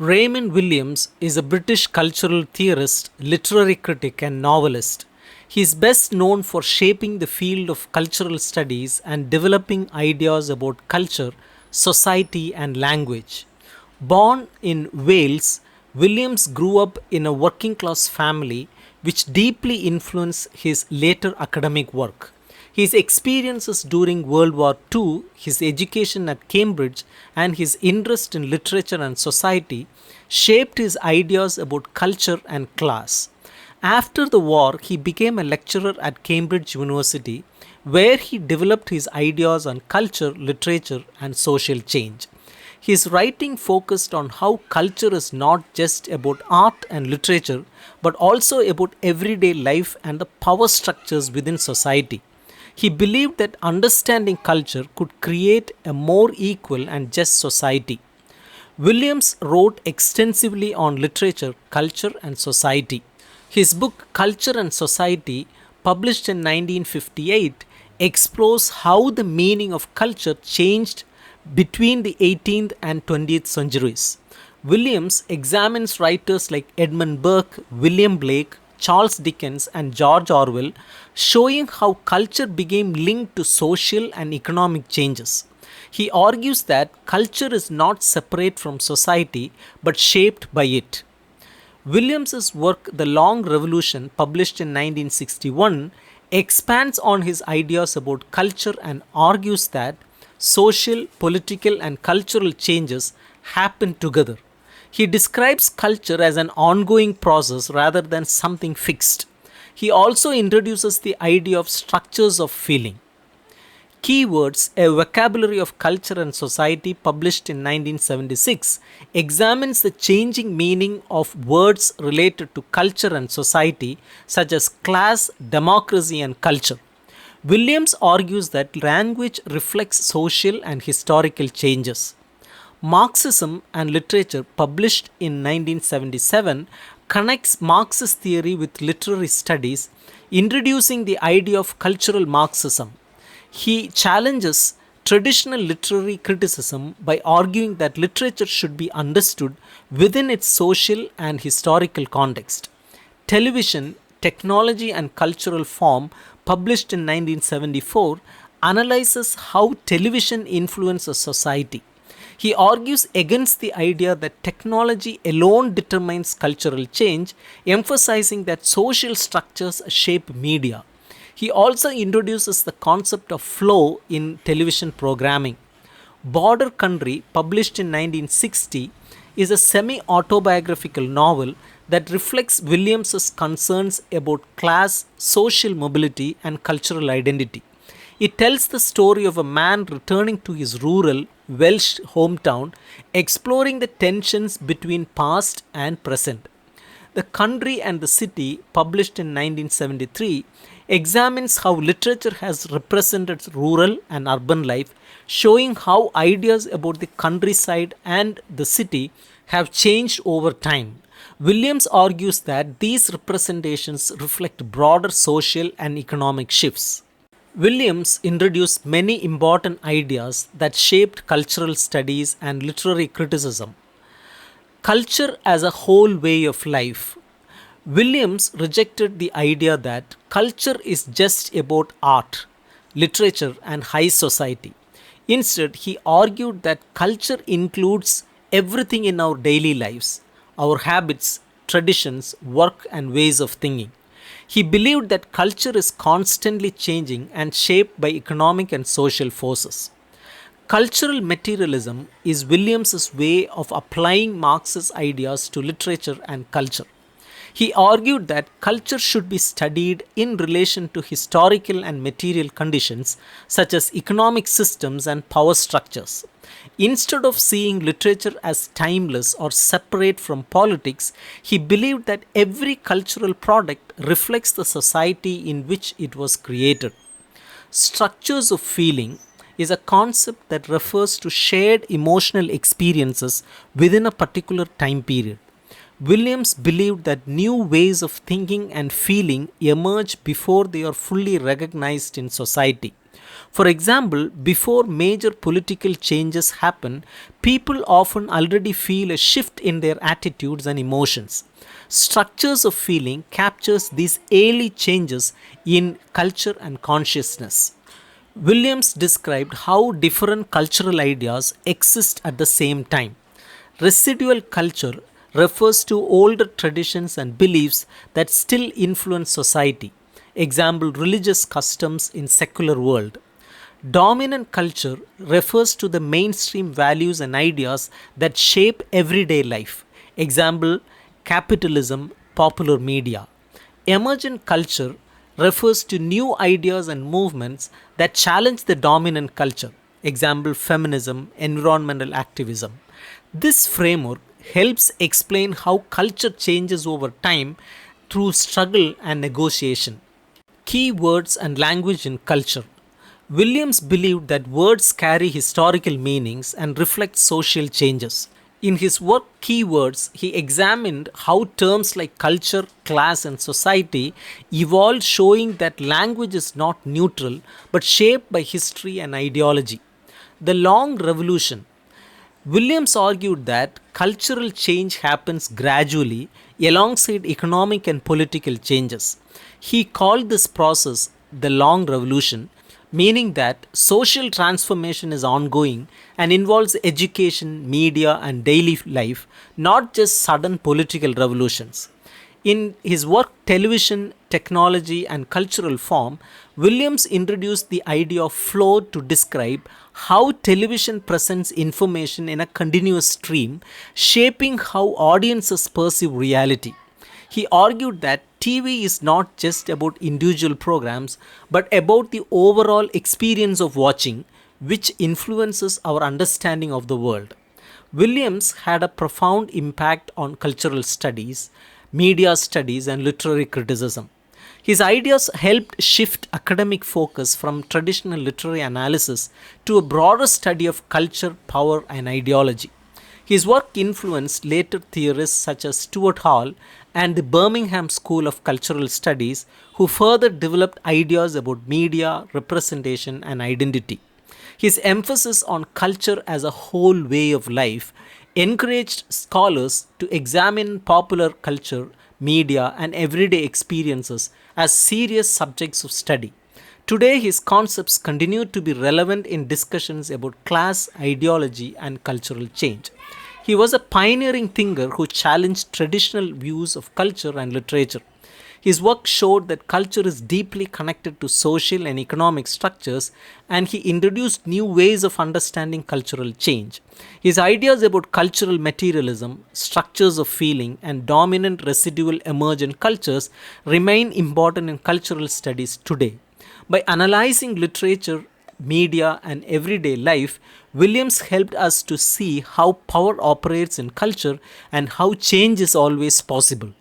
Raymond Williams is a British cultural theorist, literary critic, and novelist. He is best known for shaping the field of cultural studies and developing ideas about culture, society, and language. Born in Wales, Williams grew up in a working class family, which deeply influenced his later academic work. His experiences during World War II, his education at Cambridge, and his interest in literature and society shaped his ideas about culture and class. After the war, he became a lecturer at Cambridge University, where he developed his ideas on culture, literature, and social change. His writing focused on how culture is not just about art and literature, but also about everyday life and the power structures within society. He believed that understanding culture could create a more equal and just society. Williams wrote extensively on literature, culture, and society. His book Culture and Society, published in 1958, explores how the meaning of culture changed between the 18th and 20th centuries. Williams examines writers like Edmund Burke, William Blake, Charles Dickens, and George Orwell, showing how culture became linked to social and economic changes. He argues that culture is not separate from society but shaped by it. Williams's work, The Long Revolution, published in 1961, expands on his ideas about culture and argues that social, political, and cultural changes happen together. He describes culture as an ongoing process rather than something fixed. He also introduces the idea of structures of feeling. Keywords, a vocabulary of culture and society, published in 1976, examines the changing meaning of words related to culture and society, such as class, democracy, and culture. Williams argues that language reflects social and historical changes. Marxism and Literature, published in 1977, connects Marxist theory with literary studies, introducing the idea of cultural Marxism. He challenges traditional literary criticism by arguing that literature should be understood within its social and historical context. Television, Technology and Cultural Form, published in 1974, analyzes how television influences society. He argues against the idea that technology alone determines cultural change, emphasizing that social structures shape media. He also introduces the concept of flow in television programming. Border Country, published in 1960, is a semi autobiographical novel that reflects Williams's concerns about class, social mobility, and cultural identity. It tells the story of a man returning to his rural Welsh hometown, exploring the tensions between past and present. The Country and the City, published in 1973, examines how literature has represented rural and urban life, showing how ideas about the countryside and the city have changed over time. Williams argues that these representations reflect broader social and economic shifts. Williams introduced many important ideas that shaped cultural studies and literary criticism. Culture as a whole way of life. Williams rejected the idea that culture is just about art, literature, and high society. Instead, he argued that culture includes everything in our daily lives, our habits, traditions, work, and ways of thinking. He believed that culture is constantly changing and shaped by economic and social forces. Cultural materialism is Williams's way of applying Marx's ideas to literature and culture. He argued that culture should be studied in relation to historical and material conditions such as economic systems and power structures. Instead of seeing literature as timeless or separate from politics, he believed that every cultural product reflects the society in which it was created. Structures of feeling is a concept that refers to shared emotional experiences within a particular time period. Williams believed that new ways of thinking and feeling emerge before they are fully recognized in society. For example, before major political changes happen, people often already feel a shift in their attitudes and emotions. Structures of feeling captures these early changes in culture and consciousness. Williams described how different cultural ideas exist at the same time. Residual culture refers to older traditions and beliefs that still influence society. Example, religious customs in secular world. Dominant culture refers to the mainstream values and ideas that shape everyday life. Example, capitalism, popular media. Emergent culture refers to new ideas and movements that challenge the dominant culture. Example, feminism, environmental activism. This framework helps explain how culture changes over time through struggle and negotiation. Key words and language in culture. Williams believed that words carry historical meanings and reflect social changes. In his work Keywords, he examined how terms like culture, class, and society evolved, showing that language is not neutral but shaped by history and ideology. The Long Revolution. Williams argued that cultural change happens gradually alongside economic and political changes. He called this process the Long Revolution, meaning that social transformation is ongoing and involves education, media, and daily life, not just sudden political revolutions. In his work Television, Technology, and Cultural Form, Williams introduced the idea of flow to describe how television presents information in a continuous stream, shaping how audiences perceive reality. He argued that TV is not just about individual programs but about the overall experience of watching, which influences our understanding of the world. Williams had a profound impact on cultural studies, media studies, and literary criticism. His ideas helped shift academic focus from traditional literary analysis to a broader study of culture, power, and ideology. His work influenced later theorists such as Stuart Hall and the Birmingham School of Cultural Studies, who further developed ideas about media, representation, and identity. His emphasis on culture as a whole way of life encouraged scholars to examine popular culture, media, and everyday experiences as serious subjects of study. Today, his concepts continue to be relevant in discussions about class, ideology, and cultural change. He was a pioneering thinker who challenged traditional views of culture and literature. His work showed that culture is deeply connected to social and economic structures, and he introduced new ways of understanding cultural change. His ideas about cultural materialism, structures of feeling, and dominant residual emergent cultures remain important in cultural studies today. By analyzing literature, media, and everyday life, Williams helped us to see how power operates in culture and how change is always possible.